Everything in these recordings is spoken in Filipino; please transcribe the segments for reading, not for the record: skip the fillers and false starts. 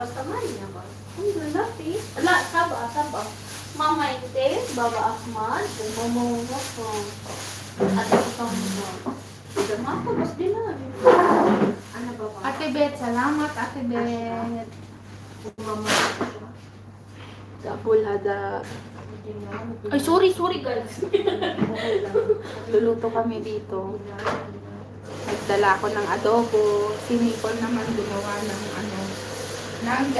Pasamay na ba? Hindi natin. Ala, saba. Mama Inte, Baba Ahmad, Momo ko. At ikaw mo. Dama ko, mas din na. Ano ba ba? Ate Bet, salamat Ate Bet. Mama Dabul hada. Ay, sorry guys. Luluto kami dito. Nagdala ko ng adobo. Si Nicole naman gumawa ng ng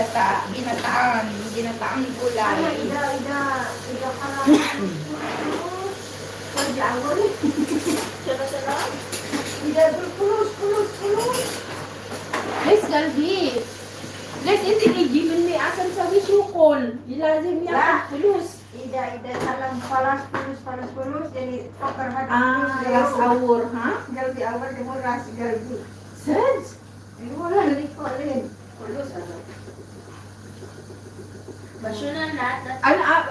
ginataang gulay. Ida ka lang. Pagdawal. Sarap. Ida, pulos. Guys, Galbi. Guys, hindi ni Jimin may asan sa wisukol. Ilazim niya pulos. Ida salam palas pulus jadi poker Ras awur, ha? galbi awal demo ras galbi Sens? ini wala dari kolin pulus ano Basunan lahat. Ana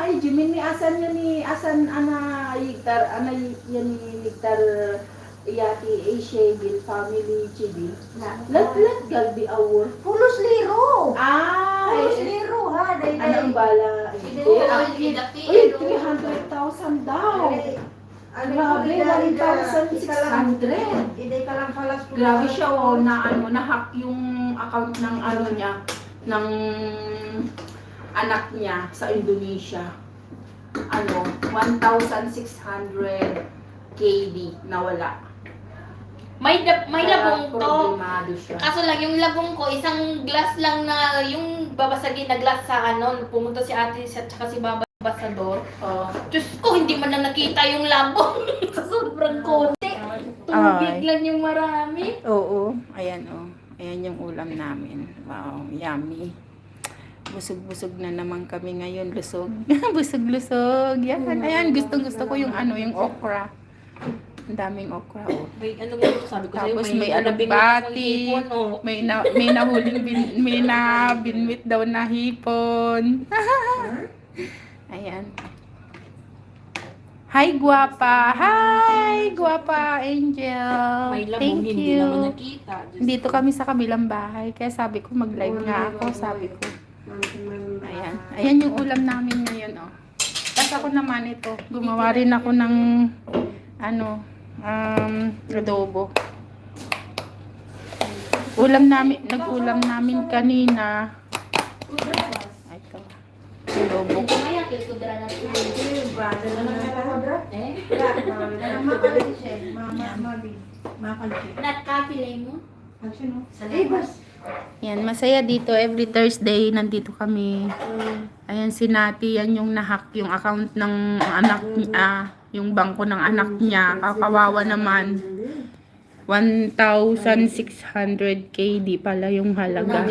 ay Jimin ni asan yan ni asan ana yigtar yan ni yigtar iyati Asia bil family chibi. Lat galbi awur. pulus liru pulus Ay, liru ha dari ano ang bala? Uy, 300,000 daw. Grabe, 1,600. ida kalam palas Grabe siya na-hack yung account ng niya, ng anak niya sa Indonesia. 1,600 KD nawala. May labong to. Problemado siya. Kaso lang, yung labong ko, isang glass lang na, yung babasagin na glass sa pumunta si ate at saka si Baba Basador. Diyos ko, hindi man na nakita yung labong. Sobrang konti. Tubig lang yung marami. Oo, ayan Ayan yung ulam namin. Wow, yummy. Busog-busog na naman kami ngayon, lusog. Busog-lusog. Yan. Ayan, gustong-gusto ko yung yung okra. Ang daming okra, May ano nga sabi ko sa'yo, Tapos may alugbati, may binwit daw na hipon. Ayan. Hi, guwapa. Hi, guwapa, Angel. May labong, Thank hindi you. naman nakita. Dito kami sa kabilang bahay. Kaya sabi ko, mag-live nga ako. Sabi ko. Ayan. Ayan yung ulam namin ngayon, Tapos ako naman ito. Gumawa rin ako ng adobo. Nag-ulam namin kanina. Ito. Adobo. Kaya kilkudra na ito. Nat kapilay mo? Yan, masaya dito. Every Thursday, nandito kami. Ayan, si Nati, yan yung nahack yung account ng anak niya, yung bangko ng anak niya. Kakawawa naman. 1,600 KD pala yung halaga.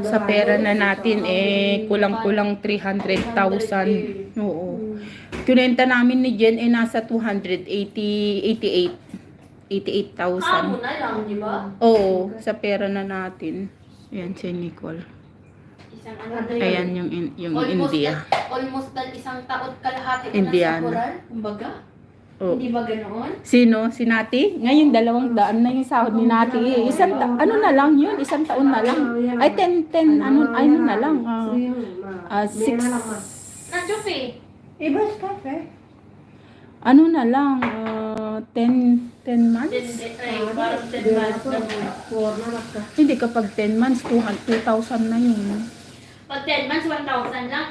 Sa pera na natin, kulang-kulang 300,000. Oo. Kunenta namin ni Jen, nasa 88,000. Kamo na lang, di ba? Oo, sa pera na natin. Ayan si Nicole. Isang Ayan yung India. Almost isang taon kalahati ko Indiana. na sa Coral. Kumbaga. Oh. Hindi ba ganoon? Sino? Si Nati? Ngayon, 200 na yung sahod ni Nati. Ano na lang yun? Isang taon na lang. Ay, 10, ano na lang. 6. Nandiyo Ibas kape. Ano na lang. 10 months? Parang 10 months na mo. Hindi, kapag 10 months, 2,000 na yun. Pag 10 months, 1,000 lang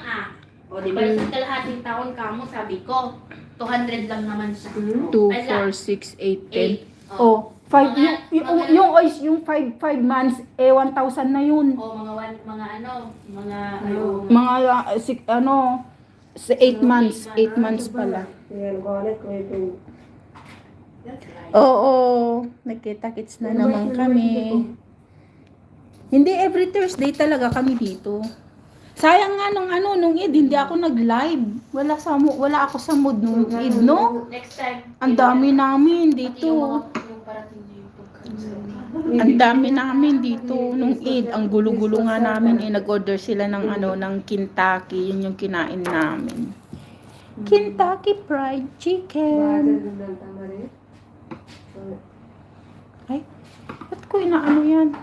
O, di ba? Isang kalahating taon ka mo, sabi ko. 200 lang naman siya. 2, 4, 6, 8, 10. Oh. 5, yung 5 months, 1,000 na yun. Sa 8 months, 8 months pala. Oo, nagkita-kits na naman kami. Hindi every Thursday talaga kami dito. Sayang nga nung Eid, hindi ako nag-live. Wala ako sa mood nung Eid, no? Next time. Ang dami namin dito. Yung parating na yung Ang dami namin dito nung Eid. Ang gulo-gulo nga namin. Nag-order sila ng ng Kentucky. Yun yung kinain namin. Kentucky Fried Chicken. Ay, ba't ko inaano yan?